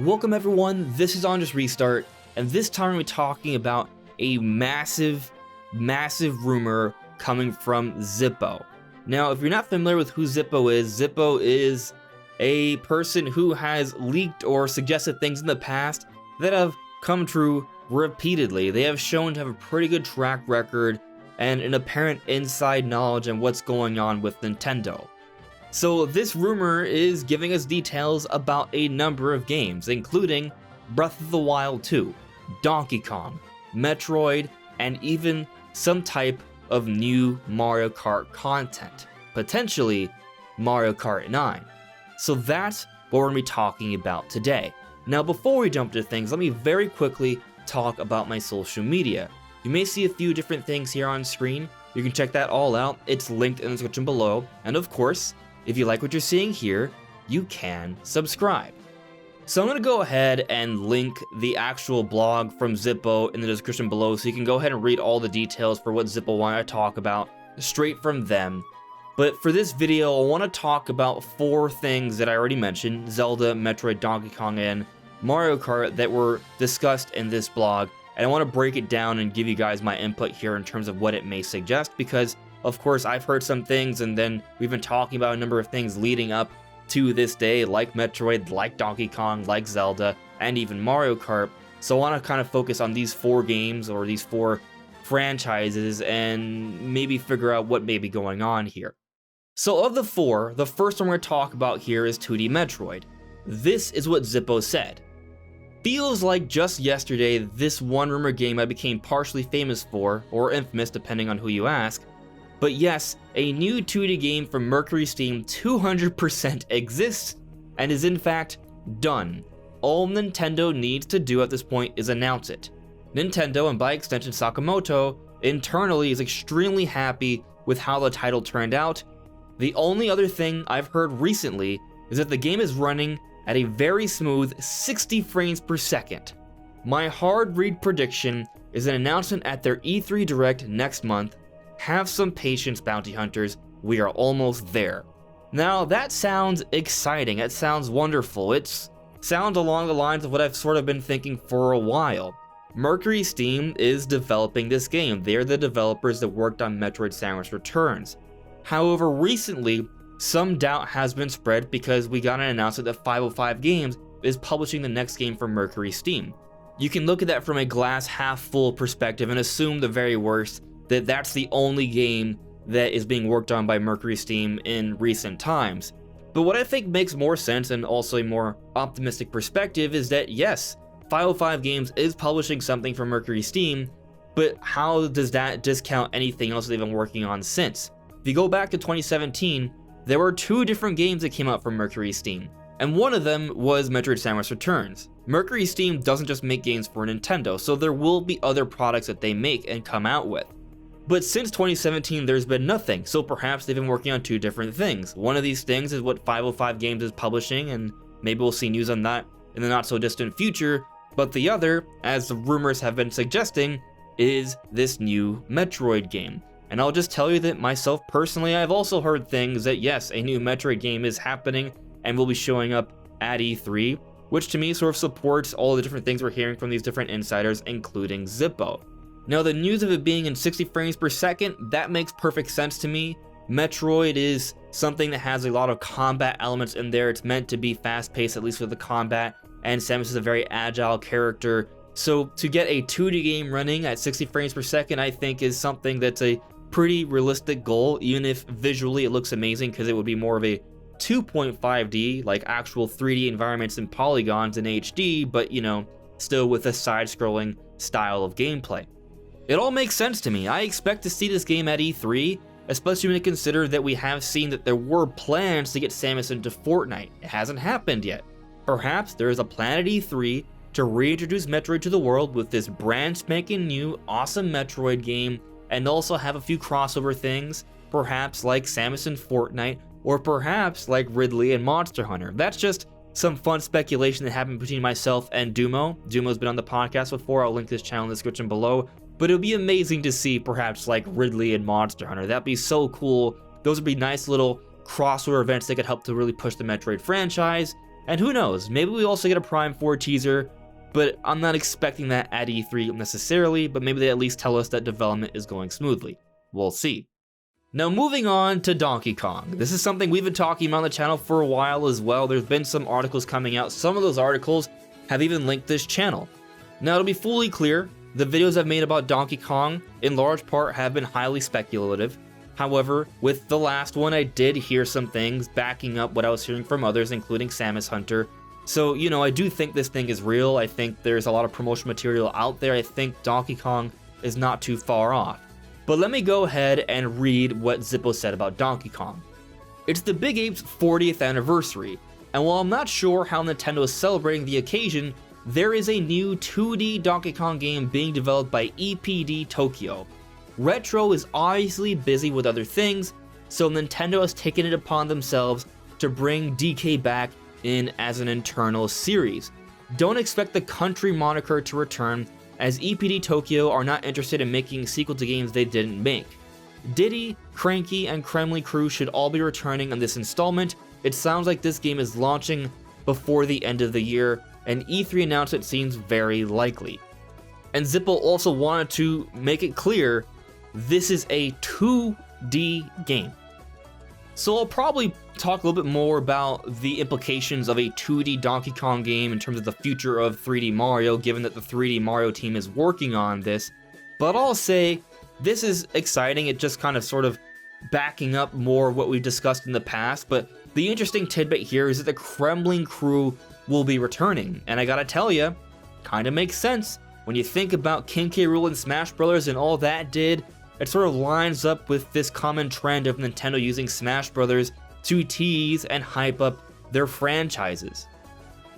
Welcome everyone, this is On Just Restart, and this time we're talking about a massive rumor coming from Zippo. Now, if you're not familiar with who Zippo is a person who has leaked or suggested things in the past that have come true repeatedly. They have shown to have a pretty good track record and an apparent inside knowledge on what's going on with Nintendo. So this rumor is giving us details about a number of games, including Breath of the Wild 2, Donkey Kong, Metroid, and even some type of new Mario Kart content, potentially Mario Kart 9. So that's what we're going to be talking about today. Now before we jump into things, let me very quickly talk about my social media. You may see a few different things here on screen. You can check that all out. It's linked in the description below. And of course, if you like what you're seeing here, you can subscribe. So I'm going to go ahead and link the actual blog from Zippo in the description below, so you can go ahead and read all the details for what Zippo wanted to talk about straight from them. But for this video, I want to talk about 4 things that I already mentioned: Zelda, Metroid, Donkey Kong, and Mario Kart that were discussed in this blog. And I want to break it down and give you guys my input here in terms of what it may suggest, because of course I've heard some things, and then we've been talking about a number of things leading up to this day, like Metroid, like Donkey Kong, like Zelda, and even Mario Kart. So I want to kind of focus on these 4 games, or these 4 franchises, and maybe figure out what may be going on here. So of the 4, the first one we're going to talk about here is 2D Metroid. This is what Zippo said. Feels like just yesterday, this one rumor game I became partially famous for, or infamous depending on who you ask. But yes, a new 2D game from Mercury Steam 200% exists, and is in fact done. All Nintendo needs to do at this point is announce it. Nintendo, and by extension Sakamoto, internally is extremely happy with how the title turned out. The only other thing I've heard recently is that the game is running at a very smooth 60 frames per second. My hard read prediction is an announcement at their E3 Direct next month. Have some patience, bounty hunters, we are almost there. Now that sounds exciting, it sounds wonderful, it sounds along the lines of what I've sort of been thinking for a while. Mercury Steam is developing this game. They're the developers that worked on Metroid: Samus Returns. However, recently, some doubt has been spread because we got an announcement that 505 Games is publishing the next game for Mercury Steam. You can look at that from a glass half full perspective and assume the very worst, that that's the only game that is being worked on by Mercury Steam in recent times. But what I think makes more sense, and also a more optimistic perspective, is that yes, 505 Games is publishing something for Mercury Steam, but how does that discount anything else they've been working on since? If you go back to 2017, there were 2 different games that came out from Mercury Steam, and one of them was Metroid: Samus Returns. Mercury Steam doesn't just make games for Nintendo, so there will be other products that they make and come out with. But since 2017, there's been nothing, so perhaps they've been working on 2 different things. One of these things is what 505 Games is publishing, and maybe we'll see news on that in the not so distant future, but the other, as the rumors have been suggesting, is this new Metroid game. And I'll just tell you that myself personally, I've also heard things that yes, a new Metroid game is happening and will be showing up at E3, which to me sort of supports all the different things we're hearing from these different insiders, including Zippo. Now the news of it being in 60 frames per second, that makes perfect sense to me. Metroid is something that has a lot of combat elements in there. It's meant to be fast-paced, at least with the combat, and Samus is a very agile character. So to get a 2D game running at 60 frames per second, I think is something that's a pretty realistic goal, even if visually it looks amazing, because it would be more of a 2.5D, like actual 3D environments and polygons in HD, but you know, still with a side-scrolling style of gameplay. It all makes sense to me. I expect to see this game at E3, especially when you consider that we have seen that there were plans to get Samus into Fortnite. It hasn't happened yet. Perhaps there is a plan at E3 to reintroduce Metroid to the world with this brand spanking new awesome Metroid game, and also have a few crossover things, perhaps like Samus in Fortnite, or perhaps like Ridley and Monster Hunter. That's just some fun speculation that happened between myself and Dumo. Dumo's been on the podcast before, I'll link his channel in the description below, but it would be amazing to see perhaps like Ridley and Monster Hunter. That'd be so cool. Those would be nice little crossover events that could help to really push the Metroid franchise, And who knows, maybe we also get a Prime 4 teaser, but I'm not expecting that at E3 necessarily, but maybe they at least tell us that development is going smoothly. We'll see. Now moving on to Donkey Kong. This is something we've been talking about on the channel for a while as well. There's been some articles coming out. Some of those articles have even linked this channel. Now to be fully clear, the videos I've made about Donkey Kong in large part have been highly speculative. However, with the last one I did hear some things backing up what I was hearing from others, including Samus Hunter. So, you know, I do think this thing is real. I think there's a lot of promotional material out there. I think Donkey Kong is not too far off. But let me go ahead and read what Zippo said about Donkey Kong. It's the Big Ape's 40th anniversary, and while I'm not sure how Nintendo is celebrating the occasion, there is a new 2D Donkey Kong game being developed by EPD Tokyo. Retro is obviously busy with other things, so Nintendo has taken it upon themselves to bring DK back in as an internal series. Don't expect the country moniker to return, as EPD Tokyo are not interested in making a sequel to games they didn't make. Diddy, Cranky, and Kremly Crew should all be returning on this installment. It sounds like this game is launching before the end of the year, and E3 announcement seems very likely. And Zippo also wanted to make it clear this is a 2D game. So I'll probably talk a little bit more about the implications of a 2D Donkey Kong game in terms of the future of 3D Mario, given that the 3D Mario team is working on this. But I'll say this is exciting. It just kind of sort of backing up more of what we've discussed in the past. But the interesting tidbit here is that the Kremling Crew will be returning. And I gotta tell you, kind of makes sense. When you think about King K. Rool and Smash Bros. And all that did, it sort of lines up with this common trend of Nintendo using Smash Bros. To tease and hype up their franchises.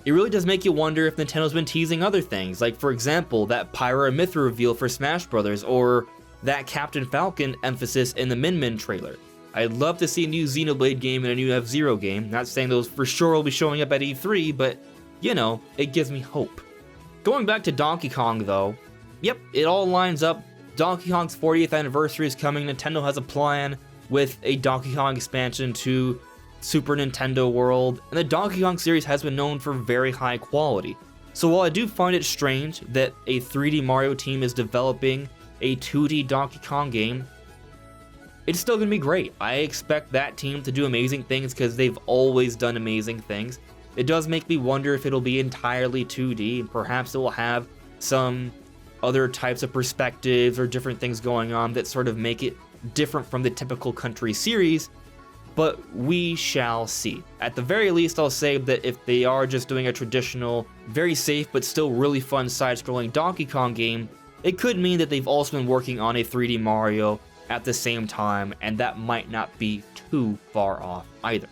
It really does make you wonder if Nintendo's been teasing other things, like for example, that Pyra and Mythra reveal for Smash Bros. Or that Captain Falcon emphasis in the Min Min trailer. I'd love to see a new Xenoblade game and a new F-Zero game, not saying those for sure will be showing up at E3, but you know, it gives me hope. Going back to Donkey Kong though, yep, it all lines up. Donkey Kong's 40th anniversary is coming. Nintendo has a plan with a Donkey Kong expansion to Super Nintendo World, and the Donkey Kong series has been known for very high quality. So while I do find it strange that a 3D Mario team is developing a 2D Donkey Kong game, it's still going to be great. I expect that team to do amazing things because they've always done amazing things. It does make me wonder if it'll be entirely 2D, and perhaps it will have some other types of perspectives or different things going on that sort of make it different from the typical country series, but we shall see. At the very least, I'll say that if they are just doing a traditional, very safe but still really fun side-scrolling Donkey Kong game, it could mean that they've also been working on a 3D Mario at the same time, and that might not be too far off either.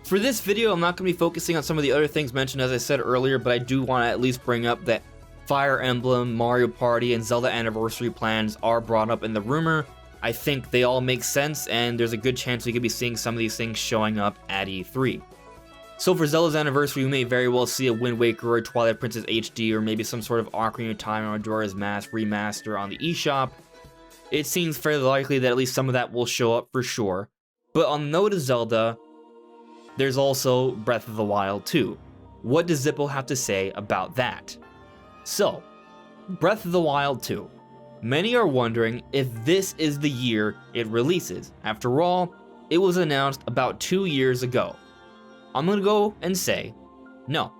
For this video, I'm not going to be focusing on some of the other things mentioned as I said earlier, but I do want to at least bring up that Fire Emblem, Mario Party, and Zelda Anniversary plans are brought up in the rumor. I think they all make sense, and there's a good chance we could be seeing some of these things showing up at E3. So for Zelda's Anniversary, we may very well see a Wind Waker or Twilight Princess HD, or maybe some sort of Ocarina of Time or Majora's Mask remaster on the eShop. It seems fairly likely that at least some of that will show up for sure. But on the note of Zelda, there's also Breath of the Wild 2. What does Zippo have to say about that? So, Breath of the Wild 2. Many are wondering if this is the year it releases. After all, it was announced about 2 years ago. I'm gonna go and say, no.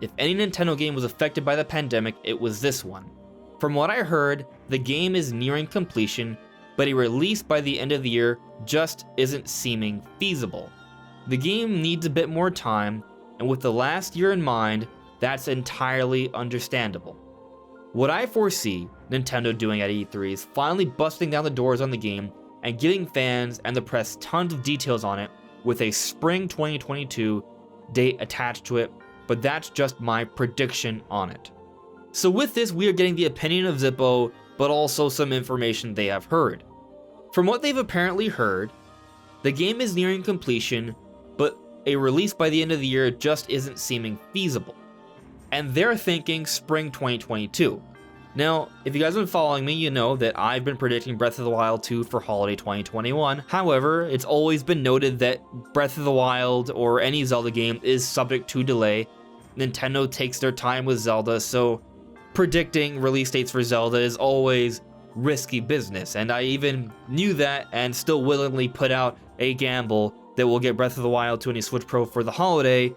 If any Nintendo game was affected by the pandemic, it was this one. From what I heard, the game is nearing completion, but a release by the end of the year just isn't seeming feasible. The game needs a bit more time, and with the last year in mind, that's entirely understandable. What I foresee Nintendo doing at E3 is finally busting down the doors on the game and giving fans and the press tons of details on it with a spring 2022 date attached to it, but that's just my prediction on it. So with this, we are getting the opinion of Zippo, but also some information they have heard. From what they've apparently heard, the game is nearing completion, but a release by the end of the year just isn't seeming feasible. And they're thinking spring 2022. Now, if you guys have been following me, you know that I've been predicting Breath of the Wild 2 for holiday 2021. However, it's always been noted that Breath of the Wild or any Zelda game is subject to delay. Nintendo takes their time with Zelda, so predicting release dates for Zelda is always risky business, and I even knew that and still willingly put out a gamble that we'll get Breath of the Wild 2 and a Switch Pro for the holiday.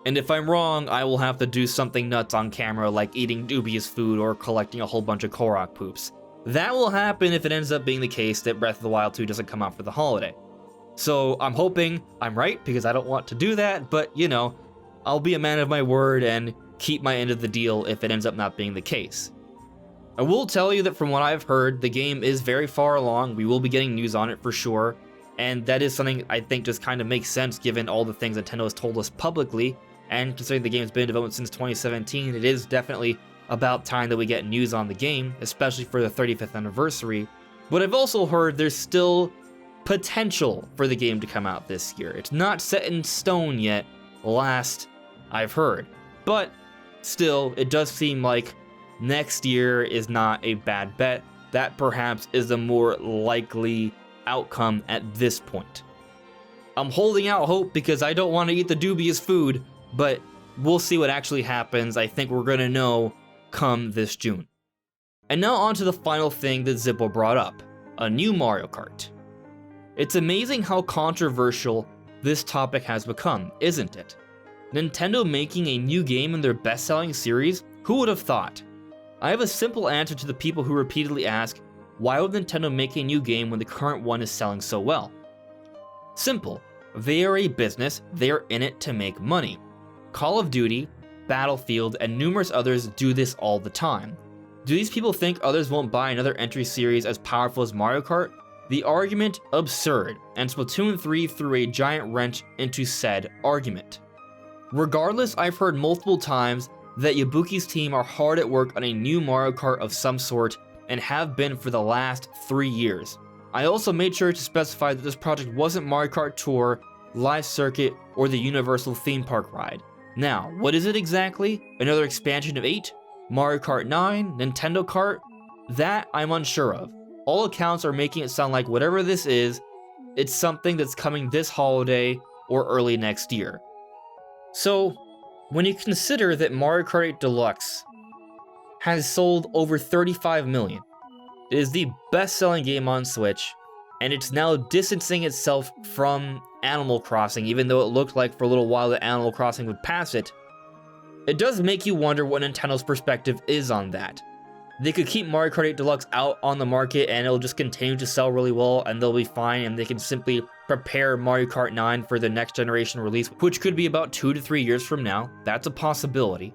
And if I'm wrong, I will have to do something nuts on camera like eating dubious food or collecting a whole bunch of Korok poops. That will happen if it ends up being the case that Breath of the Wild 2 doesn't come out for the holiday. So I'm hoping I'm right because I don't want to do that, but you know, I'll be a man of my word and keep my end of the deal if it ends up not being the case. I will tell you that from what I've heard, the game is very far along. We will be getting news on it for sure, and that is something I think just kind of makes sense given all the things Nintendo has told us publicly. And considering the game's been in development since 2017, it is definitely about time that we get news on the game, especially for the 35th anniversary. But I've also heard there's still potential for the game to come out this year. It's not set in stone yet, last I've heard. But still, it does seem like next year is not a bad bet. That perhaps is the more likely outcome at this point. I'm holding out hope because I don't want to eat the dubious food, but we'll see what actually happens. I think we're gonna know come this June. And now on to the final thing that Zippo brought up, a new Mario Kart. It's amazing how controversial this topic has become, isn't it? Nintendo making a new game in their best-selling series? Who would have thought? I have a simple answer to the people who repeatedly ask, why would Nintendo make a new game when the current one is selling so well? Simple. They are a business, they are in it to make money. Call of Duty, Battlefield, and numerous others do this all the time. Do these people think others won't buy another entry series as powerful as Mario Kart? The argument absurd, and Splatoon 3 threw a giant wrench into said argument. Regardless, I've heard multiple times that Yabuki's team are hard at work on a new Mario Kart of some sort and have been for the last 3 years. I also made sure to specify that this project wasn't Mario Kart Tour, Live Circuit, or the Universal Theme Park ride. Now, what is it exactly? Another expansion of 8? Mario Kart 9? Nintendo Kart? That I'm unsure of. All accounts are making it sound like whatever this is, it's something that's coming this holiday or early next year. So, when you consider that Mario Kart 8 Deluxe has sold over 35 million, it is the best-selling game on Switch, and it's now distancing itself from Animal Crossing, even though it looked like for a little while that Animal Crossing would pass it. It does make you wonder what Nintendo's perspective is on that. They could keep Mario Kart 8 Deluxe out on the market and it'll just continue to sell really well and they'll be fine, and they can simply prepare Mario Kart 9 for the next generation release, which could be about 2 to 3 years from now. That's a possibility.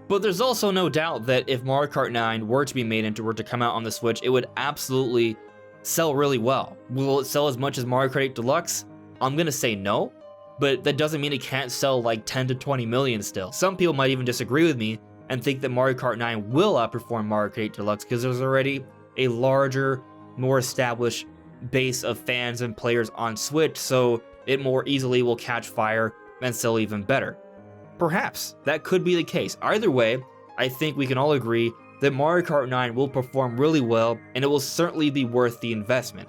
But there's also no doubt that if Mario Kart 9 were to come out on the Switch, it would absolutely sell really well. Will it sell as much as Mario Kart 8 Deluxe? I'm gonna say no, but that doesn't mean it can't sell like 10 to 20 million still. Some people might even disagree with me and think that Mario Kart 9 will outperform Mario Kart 8 Deluxe because there's already a larger, more established base of fans and players on Switch, so it more easily will catch fire and sell even better. Perhaps that could be the case. Either way, I think we can all agree that Mario Kart 9 will perform really well and it will certainly be worth the investment.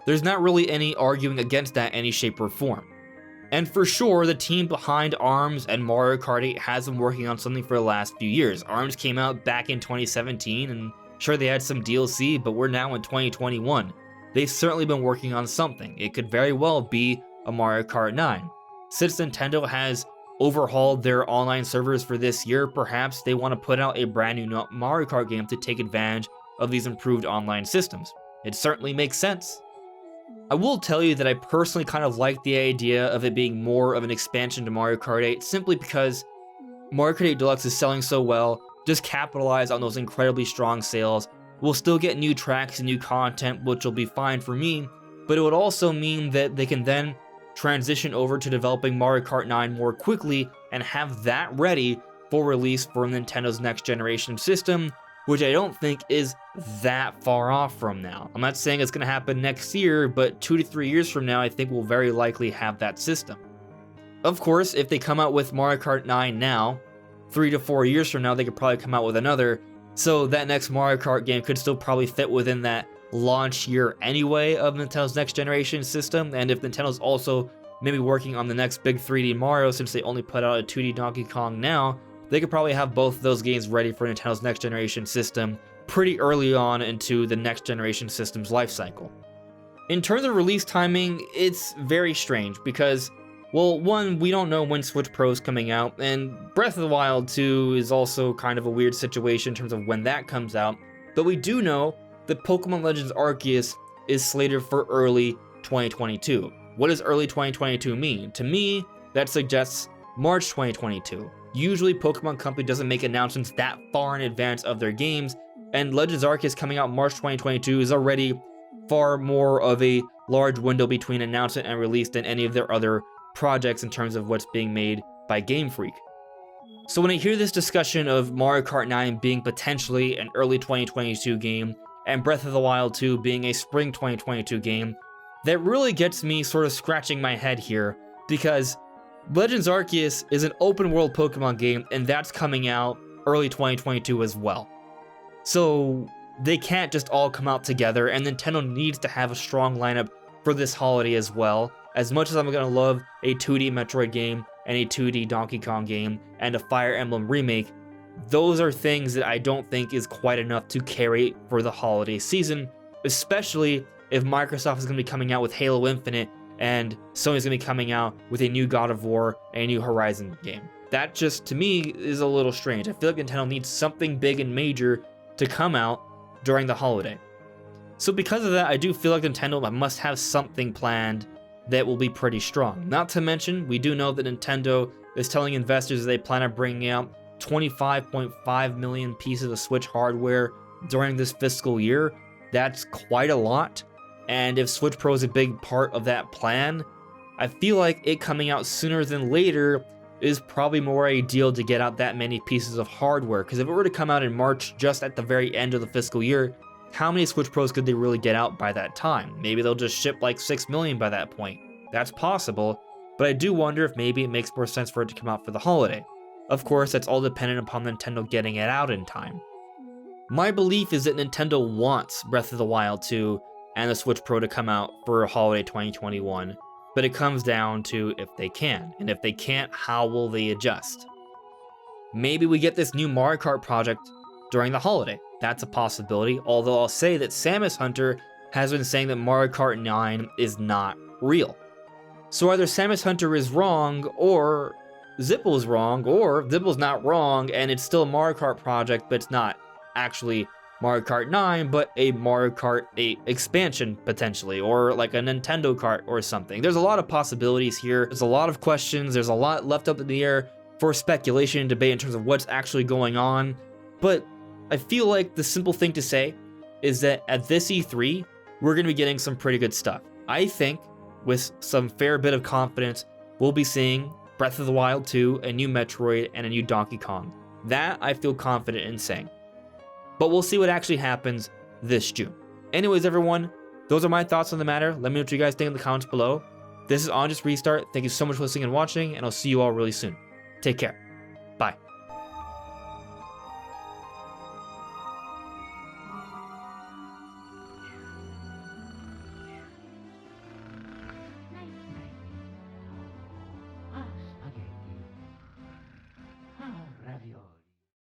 There's not really any arguing against that in any shape or form. And for sure, the team behind ARMS and Mario Kart 8 has been working on something for the last few years. ARMS came out back in 2017, and sure they had some DLC, but we're now in 2021. They've certainly been working on something. It could very well be a Mario Kart 9. Since Nintendo has overhauled their online servers for this year, perhaps they want to put out a brand new Mario Kart game to take advantage of these improved online systems. It certainly makes sense. I will tell you that I personally kind of like the idea of it being more of an expansion to Mario Kart 8, simply because Mario Kart 8 Deluxe is selling so well. Just capitalize on those incredibly strong sales. We'll still get new tracks and new content, which will be fine for me, but it would also mean that they can then transition over to developing Mario Kart 9 more quickly and have that ready for release for Nintendo's next generation system, which I don't think is that far off from now. I'm not saying it's going to happen next year, but 2 to 3 years from now, I think we'll very likely have that system. Of course, if they come out with Mario Kart 9 now, 3 to 4 years from now, they could probably come out with another So that next Mario Kart game could still probably fit within that launch year anyway of Nintendo's next generation system. And if Nintendo's also maybe working on the next big 3D Mario, since they only put out a 2D Donkey Kong now, they could probably have both of those games ready for Nintendo's next generation system pretty early on into the next generation system's life cycle. In terms of release timing, it's very strange because, well, one, we don't know when Switch Pro is coming out, and Breath of the Wild 2 is also kind of a weird situation in terms of when that comes out, but we do know that Pokemon Legends Arceus is slated for early 2022. What does early 2022 mean? To me, that suggests March 2022. Usually Pokemon Company doesn't make announcements that far in advance of their games, and Legends Arceus coming out March 2022 is already far more of a large window between announcement and release than any of their other projects in terms of what's being made by Game Freak. So when I hear this discussion of Mario Kart 9 being potentially an early 2022 game, and Breath of the Wild 2 being a spring 2022 game, that really gets me sort of scratching my head here, because Legends Arceus is an open world Pokemon game, and that's coming out early 2022 as well. So they can't just all come out together, and Nintendo needs to have a strong lineup for this holiday as well. As much as I'm gonna love a 2D Metroid game and a 2D Donkey Kong game and a Fire Emblem remake, those are things that I don't think is quite enough to carry for the holiday season, especially if Microsoft is gonna be coming out with Halo Infinite and Sony's gonna be coming out with a new God of War and a new Horizon game. That just, to me, is a little strange. I feel like Nintendo needs something big and major to come out during the holiday. So because of that, I do feel like Nintendo must have something planned that will be pretty strong. Not to mention, we do know that Nintendo is telling investors that they plan on bringing out 25.5 million pieces of Switch hardware during this fiscal year. That's quite a lot. And if Switch Pro is a big part of that plan, I feel like it coming out sooner than later is probably more ideal to get out that many pieces of hardware. Because if it were to come out in March, just at the very end of the fiscal year, how many Switch Pros could they really get out by that time? Maybe they'll just ship like 6 million by that point. That's possible, but I do wonder if maybe it makes more sense for it to come out for the holiday. Of course, that's all dependent upon Nintendo getting it out in time. My belief is that Nintendo wants Breath of the Wild 2 and the Switch Pro to come out for holiday 2021, but it comes down to if they can, and if they can't, how will they adjust? Maybe we get this new Mario Kart project during the holiday. That's a possibility, although I'll say that Samus Hunter has been saying that Mario Kart 9 is not real. So either Samus Hunter is wrong, or Zippo is wrong, or Zippo's not wrong, and it's still a Mario Kart project, but it's not actually Mario Kart 9, but a Mario Kart 8 expansion, potentially, or like a Nintendo Kart or something. There's a lot of possibilities here. There's a lot of questions. There's a lot left up in the air for speculation and debate in terms of what's actually going on. But I feel like the simple thing to say is that at this E3, we're going to be getting some pretty good stuff. I think, with some fair bit of confidence, we'll be seeing Breath of the Wild 2, a new Metroid, and a new Donkey Kong. That I feel confident in saying. But we'll see what actually happens this June. Anyways, everyone, those are my thoughts on the matter. Let me know what you guys think in the comments below. This is On Just Restart. Thank you so much for listening and watching, and I'll see you all really soon. Take care.